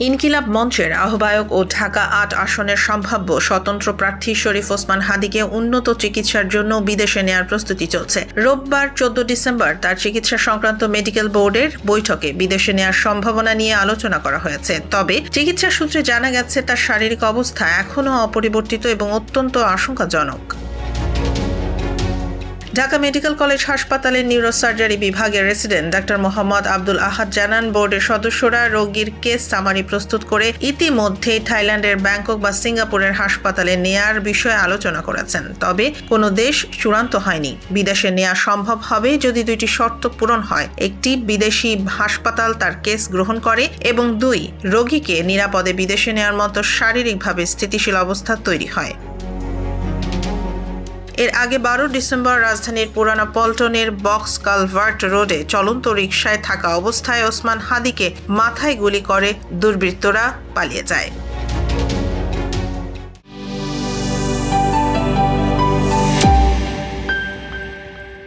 ইনকিলাব মঞ্চের আহ্বায়ক ও ঢাকা ৮ আসনের সম্ভাব্য স্বতন্ত্র প্রার্থী শরীফ ওসমান হাদীকে উন্নত চিকিৎসার জন্য বিদেশে নেয়ার প্রস্তুতি চলছে। রোববার ১৪ ডিসেম্বর তার চিকিৎসা সংক্রান্ত মেডিকেল বোর্ডের বৈঠকে বিদেশে নেয়ার সম্ভাবনা নিয়ে আলোচনা করা হয়েছে। তবে চিকিৎসা সূত্রে জানা গেছে তার শারীরিক অবস্থা এখনও অপরিবর্তিত এবং অত্যন্ত আশঙ্কাজনক। ঢাকা মেডিকেল কলেজ হাসপাতালের নিউরোসার্জারি বিভাগের রেসিডেন্ট ডাক্তার মোহাম্মদ আব্দুল আহাদ জানান, বোর্ডের সদস্যরা রোগীর কেস সামারি প্রস্তুত করে ইতিমধ্যেই থাইল্যান্ডের ব্যাংকক বা সিঙ্গাপুরের হাসপাতালে নেয়ার বিষয়ে আলোচনা করেছেন। তবে কোনো দেশ চূড়ান্ত হয়নি। বিদেশে নেওয়া সম্ভব হবে যদি দুইটি শর্ত পূরণ হয়: একটি, বিদেশি হাসপাতাল তার কেস গ্রহণ করে, এবং ২, রোগীকে নিরাপদে বিদেশে নেওয়ার মতো শারীরিকভাবে স্থিতিশীল অবস্থা তৈরি হয়। এর আগে ১২ ডিসেম্বর রাজধানীর পুরানা পল্টনের বক্স কালভার্ট রোডে চলন্ত রিকশায় থাকা অবস্থায় ওসমান হাদীকে মাথায় গুলি করে দুর্বৃত্তরা পালিয়ে যায়।